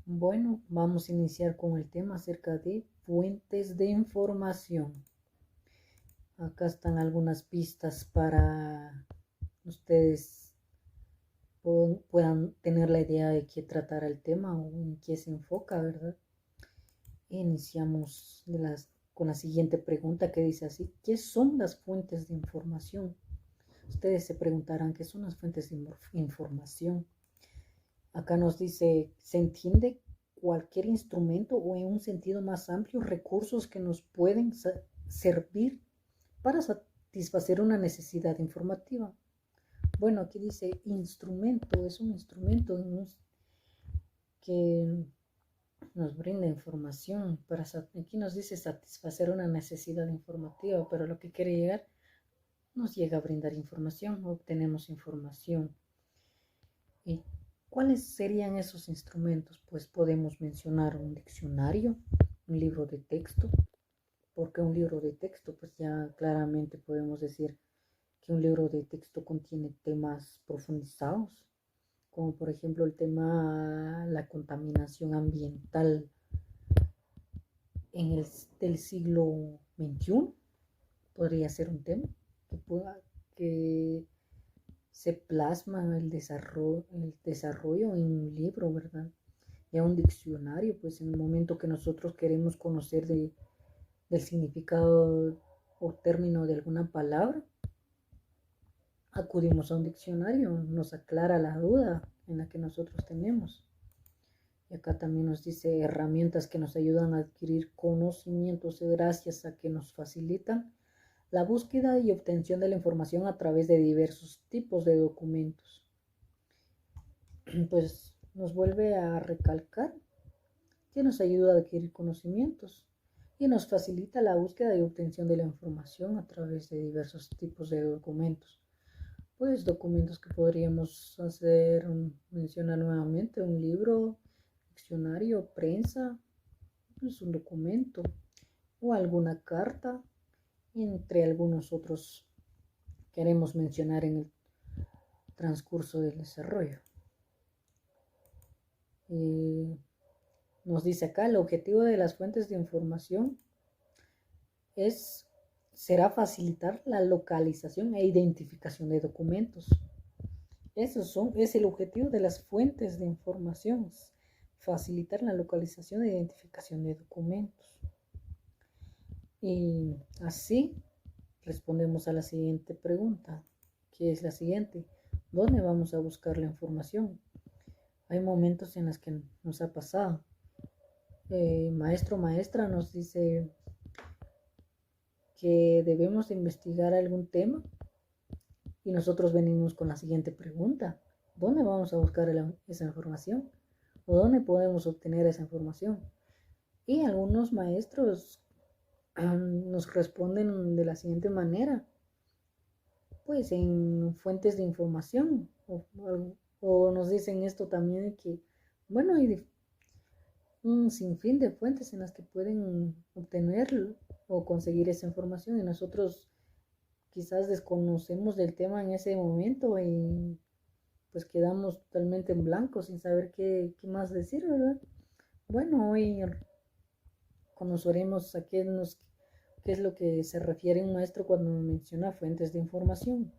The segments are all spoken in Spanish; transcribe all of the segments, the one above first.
Bueno, vamos a iniciar con el tema acerca de fuentes de información. Acá están algunas pistas para ustedes puedan tener la idea de qué tratará el tema o en qué se enfoca, ¿verdad? Iniciamos con la siguiente pregunta que dice así: ¿qué son las fuentes de información? Ustedes se preguntarán qué son las fuentes de información. Acá nos dice, se entiende cualquier instrumento o en un sentido más amplio, recursos que nos pueden servir para satisfacer una necesidad informativa. Bueno, aquí dice instrumento, es un instrumento que nos brinda información. Aquí nos dice satisfacer una necesidad informativa, pero lo que quiere llegar nos llega a brindar información, obtenemos información. ¿Y cuáles serían esos instrumentos? Pues podemos mencionar un diccionario, un libro de texto. ¿Por qué un libro de texto? Pues ya claramente podemos decir que un libro de texto contiene temas profundizados, como por ejemplo el tema la contaminación ambiental del siglo XXI. Podría ser un tema que se plasma el desarrollo en un libro, ¿verdad? Ya un diccionario, pues en el momento que nosotros queremos conocer del significado o término de alguna palabra, acudimos a un diccionario, nos aclara la duda en la que nosotros tenemos. Y acá también nos dice herramientas que nos ayudan a adquirir conocimientos gracias a que nos facilitan la búsqueda y obtención de la información a través de diversos tipos de documentos. Pues nos vuelve a recalcar que nos ayuda a adquirir conocimientos y nos facilita la búsqueda y obtención de la información a través de diversos tipos de documentos. Pues documentos que podríamos mencionar nuevamente: un libro, diccionario, prensa, pues un documento o alguna carta, entre algunos otros queremos mencionar en el transcurso del desarrollo. Nos dice acá, el objetivo de las fuentes de información será facilitar la localización e identificación de documentos. Es el objetivo de las fuentes de información, facilitar la localización e identificación de documentos. Y así respondemos a la siguiente pregunta, que es la siguiente: ¿dónde vamos a buscar la información? Hay momentos en los que nos ha pasado. Maestro, maestra nos dice que debemos investigar algún tema y nosotros venimos con la siguiente pregunta: ¿dónde vamos a buscar esa información? ¿O dónde podemos obtener esa información? Y algunos maestros nos responden de la siguiente manera: pues en fuentes de información, o nos dicen esto también, que bueno, hay un sinfín de fuentes en las que pueden obtener o conseguir esa información, y nosotros quizás desconocemos del tema en ese momento y pues quedamos totalmente en blanco sin saber qué más decir, ¿verdad? Bueno, hoy conoceremos qué es lo que se refiere un maestro cuando menciona fuentes de información.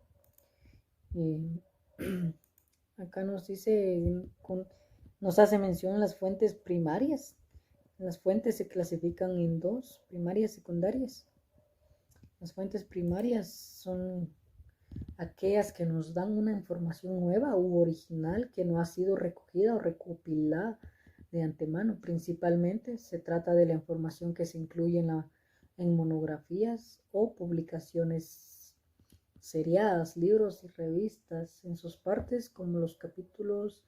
Acá nos dice, nos hace mención a las fuentes primarias. Las fuentes se clasifican en dos: primarias y secundarias. Las fuentes primarias son aquellas que nos dan una información nueva u original que no ha sido recogida o recopilada de antemano. Principalmente se trata de la información que se incluye en monografías o publicaciones seriadas, libros y revistas, en sus partes como los capítulos,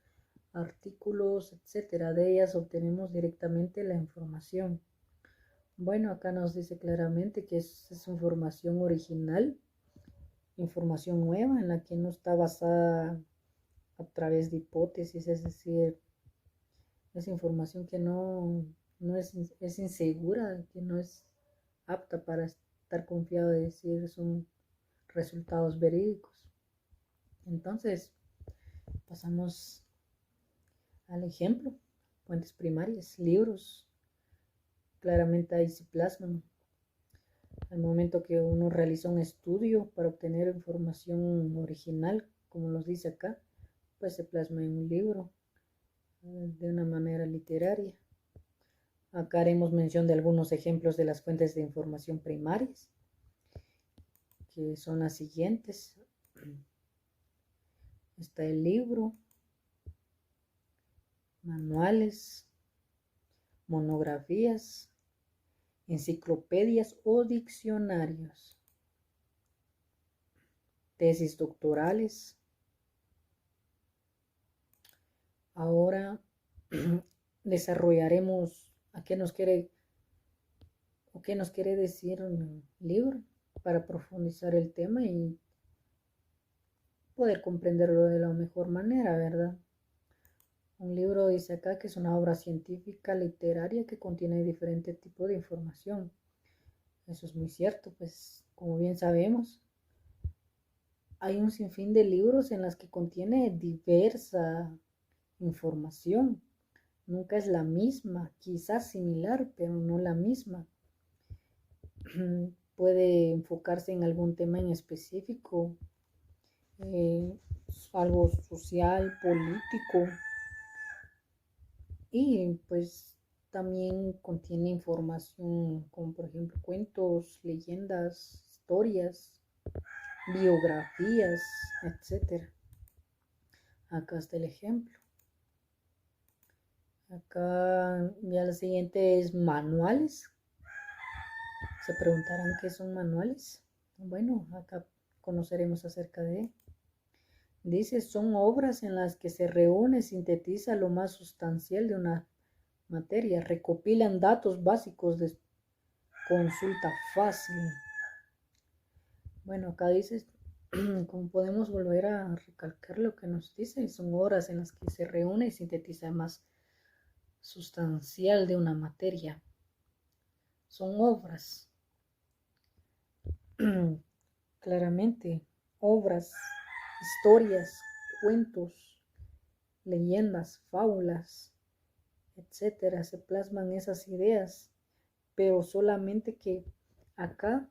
artículos, etcétera. De ellas obtenemos directamente la información. Bueno, acá nos dice claramente que es información original, información nueva en la que no está basada a través de hipótesis, es decir, es información que no es insegura, que no es apta para estar confiado de decir son resultados verídicos. Entonces, pasamos al ejemplo. fuentes primarias, libros, claramente ahí se plasman. Al momento que uno realiza un estudio para obtener información original, como nos dice acá, pues se plasma en un libro de una manera literaria. Acá haremos mención de algunos ejemplos de las fuentes de información primarias, que son las siguientes. Está el libro, manuales, monografías, enciclopedias o diccionarios, tesis doctorales. Ahora desarrollaremos a qué nos quiere decir un libro para profundizar el tema y poder comprenderlo de la mejor manera, ¿verdad? Un libro dice acá que es una obra científica literaria que contiene diferentes tipos de información. Eso es muy cierto, pues como bien sabemos, hay un sinfín de libros en los que contiene diversa información. Nunca es la misma, quizás similar, pero no la misma. Puede enfocarse en algún tema en específico, algo social, político, y pues también contiene información como por ejemplo cuentos, leyendas, historias, biografías, etc. Acá está el ejemplo. Acá ya la siguiente es manuales. Se preguntarán qué son manuales. Bueno, acá conoceremos acerca de él. Dice, son obras en las que se reúne, sintetiza lo más sustancial de una materia, recopilan datos básicos de consulta fácil. Bueno, acá dice, como podemos volver a recalcar lo que nos dice, son obras en las que se reúne y sintetiza más sustancial de una materia. Son obras, claramente, obras, historias, cuentos, leyendas, fábulas, etcétera, se plasman esas ideas, pero solamente que acá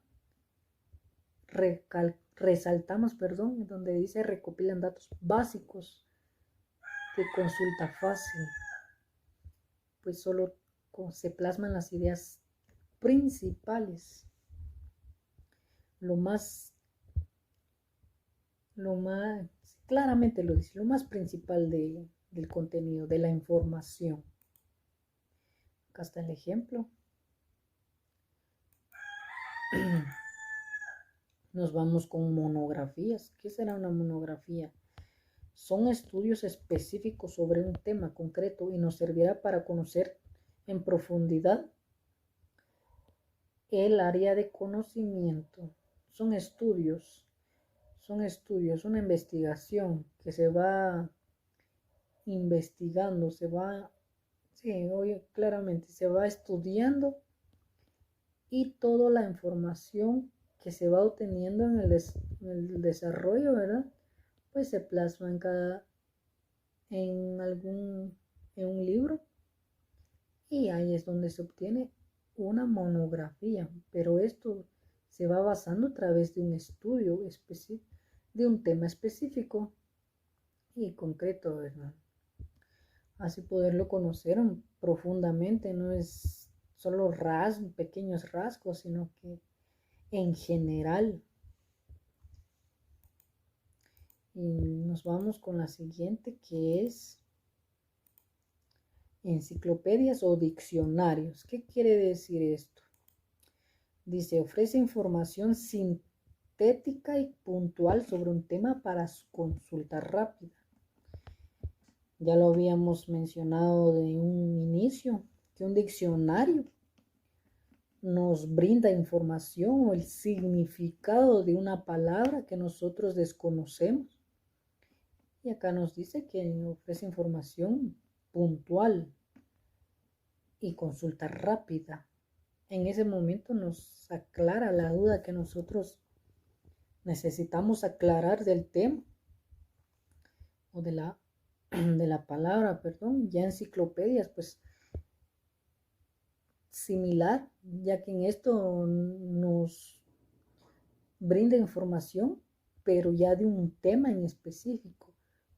resaltamos, donde dice recopilan datos básicos de consulta fácil, pues solo se plasman las ideas principales, lo más, claramente lo dice, lo más principal del contenido, de la información. Acá está el ejemplo. Nos vamos con monografías. ¿Qué será una monografía? Son estudios específicos sobre un tema concreto y nos servirá para conocer en profundidad el área de conocimiento. Son estudios, una investigación que se va investigando, claramente, se va estudiando y toda la información que se va obteniendo en el desarrollo, ¿verdad? Pues se plasma en un libro y ahí es donde se obtiene una monografía, pero esto se va basando a través de un estudio de un tema específico y concreto, ¿verdad? Así poderlo conocer profundamente, no es solo pequeños rasgos, sino que en general. Y nos vamos con la siguiente, que es enciclopedias o diccionarios. ¿Qué quiere decir esto? Dice, ofrece información sintética y puntual sobre un tema para su consulta rápida. Ya lo habíamos mencionado de un inicio, que un diccionario nos brinda información o el significado de una palabra que nosotros desconocemos. Y acá nos dice que ofrece información puntual y consulta rápida. En ese momento nos aclara la duda que nosotros necesitamos aclarar del tema o de la de la palabra, perdón, ya enciclopedias, pues similar, ya que en esto nos brinda información, pero ya de un tema en específico,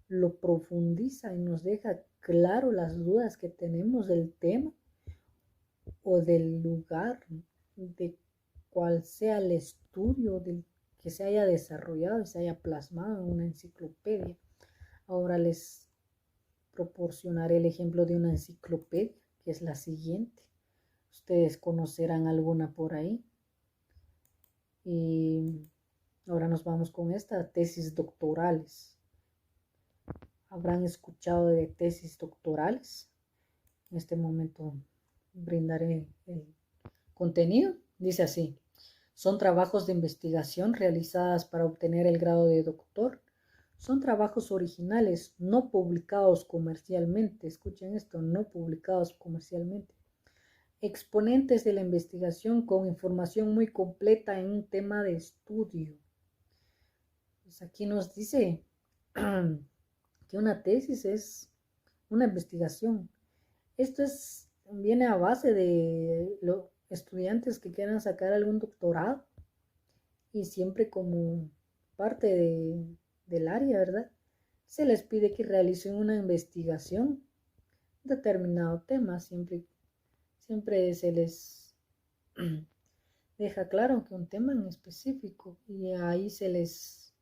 lo profundiza y nos deja claro las dudas que tenemos del tema o del lugar, de cual sea el estudio del que se haya desarrollado y se haya plasmado en una enciclopedia. Ahora les proporcionaré el ejemplo de una enciclopedia, que es la siguiente. Ustedes conocerán alguna por ahí. Y ahora nos vamos con esta, tesis doctorales. ¿Habrán escuchado de tesis doctorales? En este momento brindaré el contenido. Dice así: son trabajos de investigación realizadas para obtener el grado de doctor. Son trabajos originales, no publicados comercialmente. Escuchen esto, no publicados comercialmente. Exponentes de la investigación con información muy completa en un tema de estudio. Pues aquí nos dice que una tesis es una investigación. Esto viene a base de los estudiantes que quieran sacar algún doctorado y siempre como parte del área, ¿verdad? Se les pide que realicen una investigación de determinado tema, siempre se les deja claro que un tema en específico y ahí se les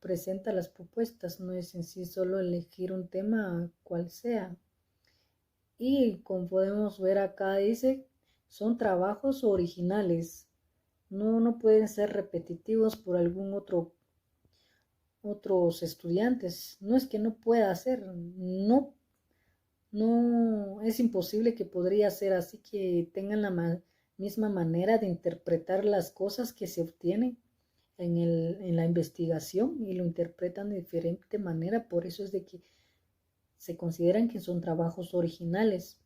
presenta las propuestas, no es en sí solo elegir un tema cual sea. Y como podemos ver acá dice, son trabajos originales, no pueden ser repetitivos por algún otros estudiantes. No es que no pueda ser, no es imposible que podría ser así, que tengan la misma manera de interpretar las cosas que se obtienen en la investigación y lo interpretan de diferente manera. Por eso es de que se consideran que son trabajos originales.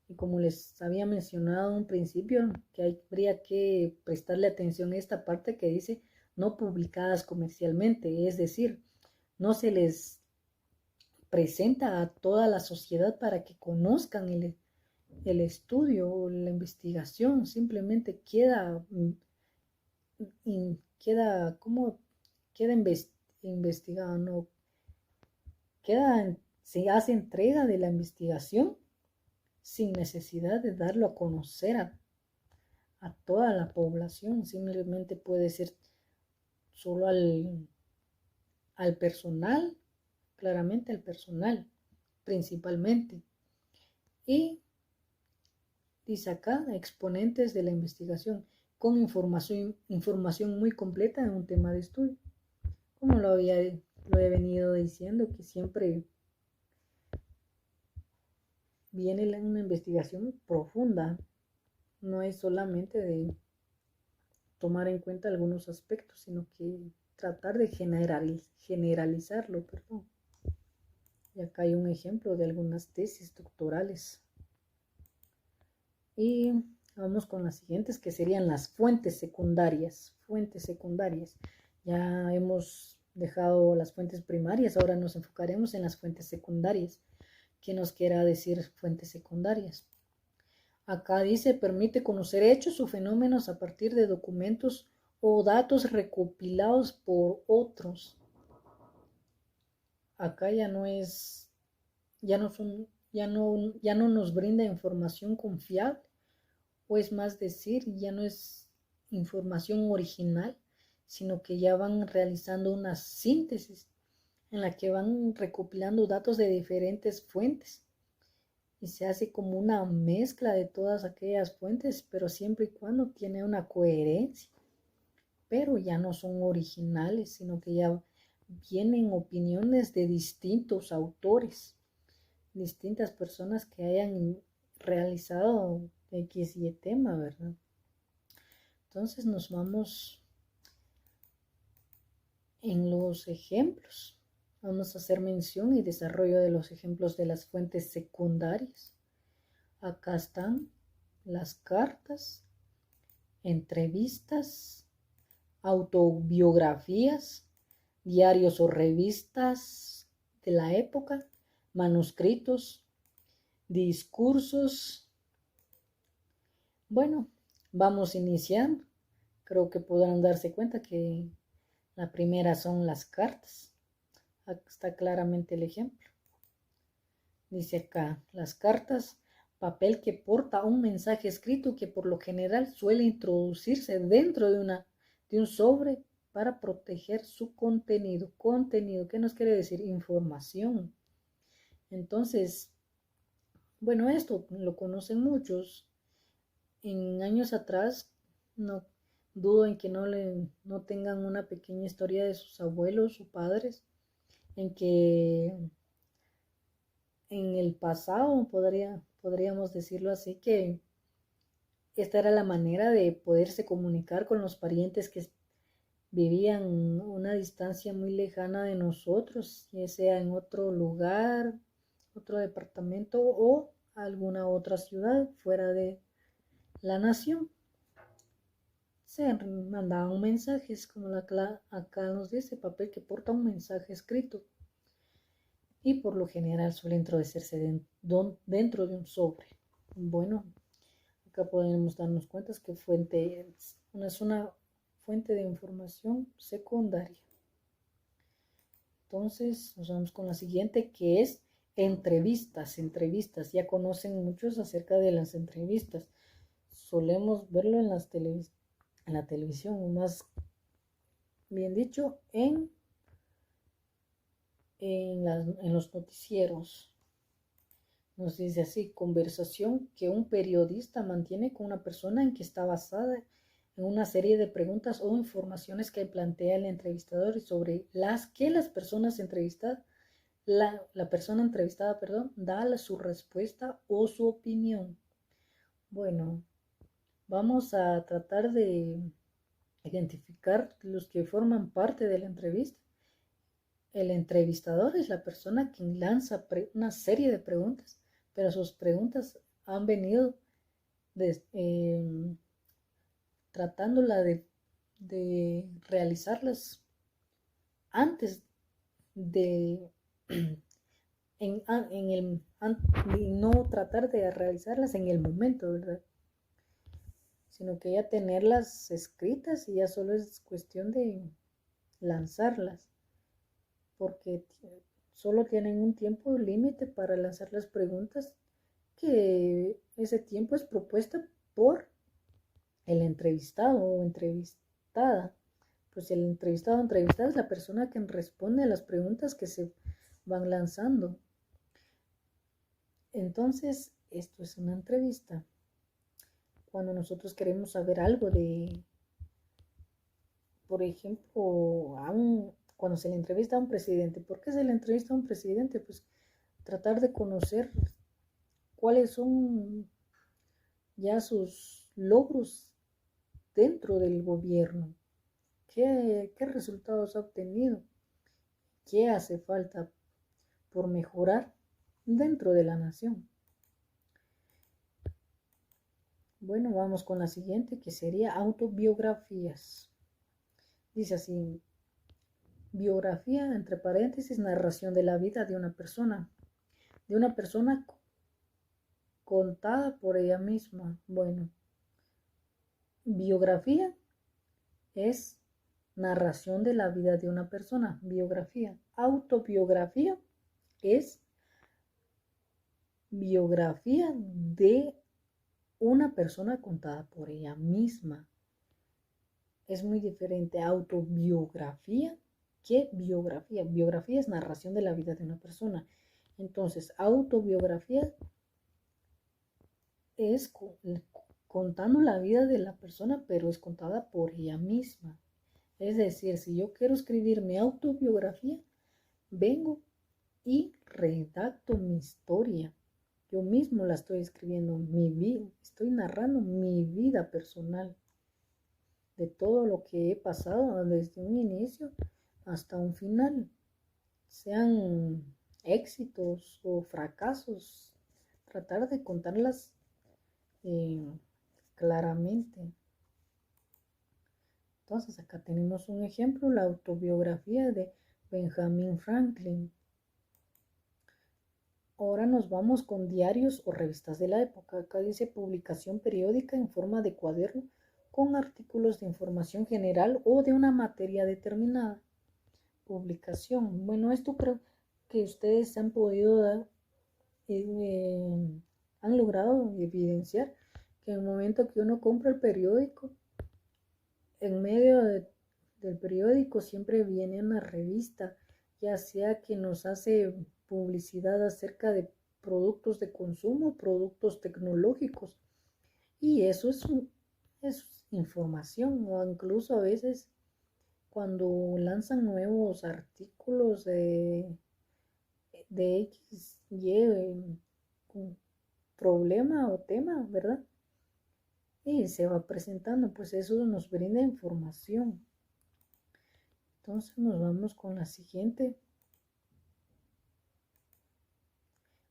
Y como les había mencionado en un principio, que habría que prestarle atención a esta parte que dice no publicadas comercialmente, es decir, no se les presenta a toda la sociedad para que conozcan el estudio o la investigación, simplemente como queda investigado, no queda, se hace entrega de la investigación sin necesidad de darlo a conocer a toda la población, simplemente puede ser solo al personal, claramente al personal, principalmente. Y dice acá, exponentes de la investigación con información muy completa en un tema de estudio. Como lo he venido diciendo, que siempre viene una investigación profunda, no es solamente de tomar en cuenta algunos aspectos, sino que tratar de generalizarlo, perdón. Y acá hay un ejemplo de algunas tesis doctorales. Y vamos con las siguientes, que serían las fuentes secundarias. Fuentes secundarias. Ya hemos dejado las fuentes primarias, ahora nos enfocaremos en las fuentes secundarias. ¿Qué nos quiera decir fuentes secundarias? Acá dice, permite conocer hechos o fenómenos a partir de documentos o datos recopilados por otros. Acá ya no nos brinda información confiable, o es más decir, ya no es información original, sino que ya van realizando una síntesis en la que van recopilando datos de diferentes fuentes y se hace como una mezcla de todas aquellas fuentes, pero siempre y cuando tiene una coherencia. Pero ya no son originales, sino que ya vienen opiniones de distintos autores, distintas personas que hayan realizado X y tema, ¿verdad? Entonces nos vamos en los ejemplos. Vamos a hacer mención y desarrollo de los ejemplos de las fuentes secundarias. Acá están las cartas, entrevistas, autobiografías, diarios o revistas de la época, manuscritos, discursos. Bueno, vamos a iniciar. Creo que podrán darse cuenta que la primera son las cartas. Aquí está claramente el ejemplo. Dice acá, las cartas, papel que porta un mensaje escrito que por lo general suele introducirse dentro de un sobre para proteger su contenido. Contenido, ¿qué nos quiere decir? Información. Entonces, bueno, esto lo conocen muchos. En años atrás, no dudo en que no tengan una pequeña historia de sus abuelos o padres, en que en el pasado podríamos decirlo así, que esta era la manera de poderse comunicar con los parientes que vivían a una distancia muy lejana de nosotros, ya sea en otro lugar, otro departamento o alguna otra ciudad fuera de la nación. Se mandaban mensajes, como acá nos dice, papel que porta un mensaje escrito, y por lo general suele introducirse dentro de un sobre. Bueno, acá podemos darnos cuenta que es una fuente de información secundaria. Entonces nos vamos con la siguiente, que es entrevistas. Entrevistas, ya conocen muchos acerca de las entrevistas. Solemos verlo en la televisión, o más bien dicho, en los noticieros. Nos dice así: conversación que un periodista mantiene con una persona en que está basada en una serie de preguntas o informaciones que plantea el entrevistador y sobre las que las personas entrevistadas, la persona entrevistada, perdón, da su respuesta o su opinión. Bueno, vamos a tratar de identificar los que forman parte de la entrevista. El entrevistador es la persona quien lanza una serie de preguntas, pero sus preguntas han venido tratándola de realizarlas antes de y no tratar de realizarlas en el momento, ¿verdad? Sino que ya tenerlas escritas y ya solo es cuestión de lanzarlas, porque solo tienen un tiempo límite para lanzar las preguntas, que ese tiempo es propuesta por el entrevistado o entrevistada. Pues el entrevistado o entrevistada es la persona que responde a las preguntas que se van lanzando. Entonces, esto es una entrevista. Cuando nosotros queremos saber algo por ejemplo, cuando se le entrevista a un presidente. ¿Por qué se le entrevista a un presidente? Pues tratar de conocer cuáles son ya sus logros dentro del gobierno, qué resultados ha obtenido, qué hace falta por mejorar dentro de la nación. Bueno, vamos con la siguiente, que sería autobiografías. Dice así: biografía, entre paréntesis, narración de la vida de una persona contada por ella misma. Bueno, biografía es narración de la vida de una persona, biografía. Autobiografía es biografía de una persona contada por ella misma. Es muy diferente autobiografía que biografía. Biografía es narración de la vida de una persona. Entonces, autobiografía es contando la vida de la persona, pero es contada por ella misma. Es decir, si yo quiero escribir mi autobiografía, vengo y redacto mi historia. Yo mismo la estoy escribiendo, mi vida, estoy narrando mi vida personal, de todo lo que he pasado desde un inicio hasta un final, sean éxitos o fracasos, tratar de contarlas claramente. Entonces acá tenemos un ejemplo, la autobiografía de Benjamin Franklin. Ahora nos vamos con diarios o revistas de la época. Acá dice publicación periódica en forma de cuaderno con artículos de información general o de una materia determinada. Publicación. Bueno, esto creo que ustedes han podido dar, han logrado evidenciar que en el momento que uno compra el periódico, en medio del periódico siempre viene una revista, ya sea que nos hace publicidad acerca de productos de consumo, productos tecnológicos. Y eso es información, o incluso a veces cuando lanzan nuevos artículos de X, Y, problema o tema, ¿verdad? Y se va presentando, pues eso nos brinda información. Entonces nos vamos con la siguiente.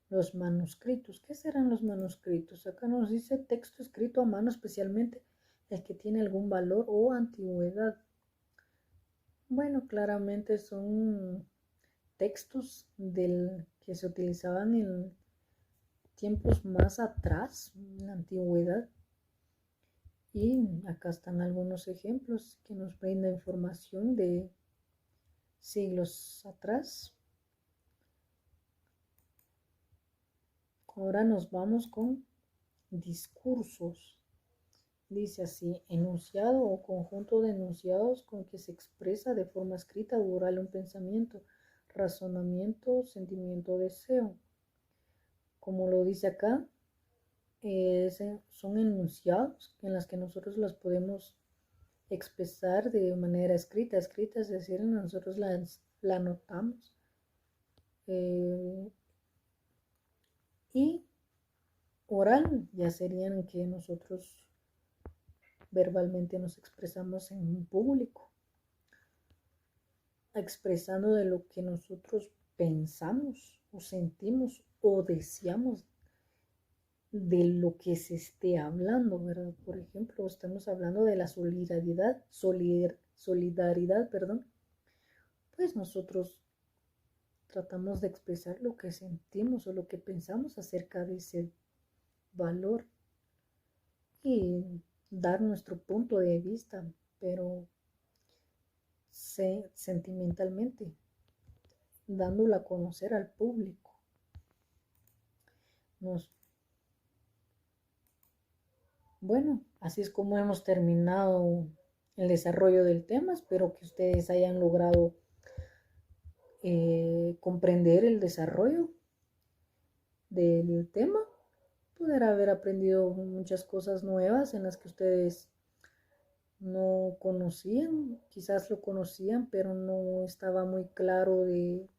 Los manuscritos. ¿Qué serán los manuscritos? Acá nos dice texto escrito a mano, especialmente el que tiene algún valor o antigüedad. Bueno, claramente son textos que se utilizaban en tiempos más atrás, en la antigüedad. Y acá están algunos ejemplos que nos brinda información de siglos atrás. Ahora nos vamos con discursos. Dice así, enunciado o conjunto de enunciados con que se expresa de forma escrita o oral un pensamiento, razonamiento, sentimiento, deseo. Como lo dice acá, son enunciados en las que nosotros las podemos expresar de manera escrita. Escrita es decir, nosotros la anotamos. Y oral ya serían que nosotros verbalmente nos expresamos en público, expresando de lo que nosotros pensamos o sentimos o deseamos de lo que se esté hablando, ¿verdad? Por ejemplo, estamos hablando de la solidaridad, perdón, pues nosotros tratamos de expresar lo que sentimos o lo que pensamos acerca de ese valor y dar nuestro punto de vista, pero sentimentalmente, dándolo a conocer al público. Bueno, así es como hemos terminado el desarrollo del tema. Espero que ustedes hayan logrado comprender el desarrollo del tema, poder haber aprendido muchas cosas nuevas en las que ustedes no conocían, quizás lo conocían, pero no estaba muy claro de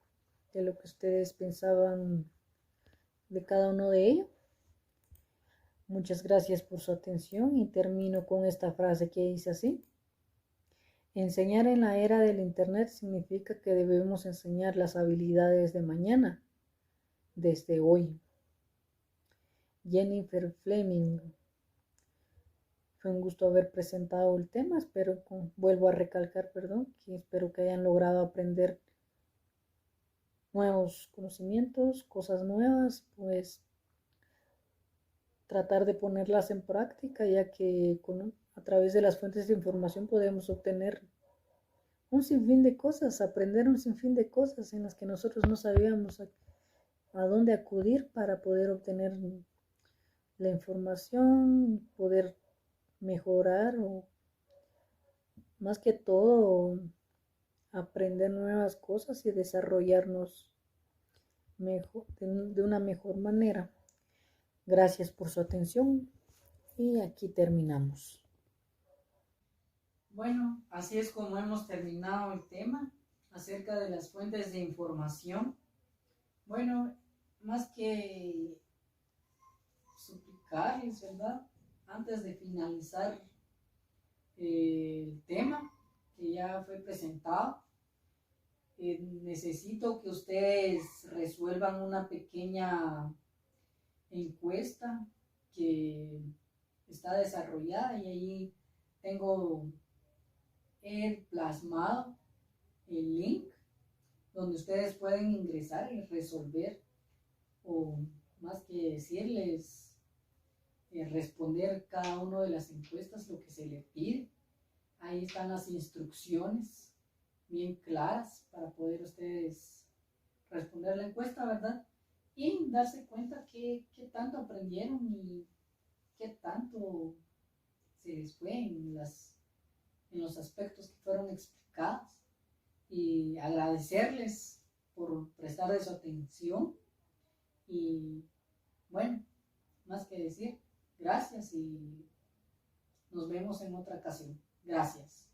lo que ustedes pensaban de cada uno de ellos. Muchas gracias por su atención y termino con esta frase que dice así. Enseñar en la era del Internet significa que debemos enseñar las habilidades de mañana, desde hoy. Jennifer Fleming. Fue un gusto haber presentado el tema. Vuelvo a recalcar, que espero que hayan logrado aprender nuevos conocimientos, cosas nuevas, pues tratar de ponerlas en práctica, ya que a través de las fuentes de información podemos obtener un sinfín de cosas, aprender un sinfín de cosas en las que nosotros no sabíamos a dónde acudir para poder obtener la información, poder mejorar o más que todo aprender nuevas cosas y desarrollarnos mejor, de una mejor manera. Gracias por su atención y aquí terminamos. Bueno, así es como hemos terminado el tema acerca de las fuentes de información. Bueno, más que suplicarles, ¿verdad? Antes de finalizar el tema que ya fue presentado, necesito que ustedes resuelvan una pequeña encuesta que está desarrollada y ahí tengo plasmado el link donde ustedes pueden ingresar y resolver o más que decirles, responder cada una de las encuestas, lo que se le pide. Ahí están las instrucciones bien claras para poder ustedes responder la encuesta, ¿verdad? Y darse cuenta qué tanto aprendieron y qué tanto se les fue en los aspectos que fueron explicados. Y agradecerles por prestar su atención. Y bueno, más que decir, gracias y nos vemos en otra ocasión. Gracias.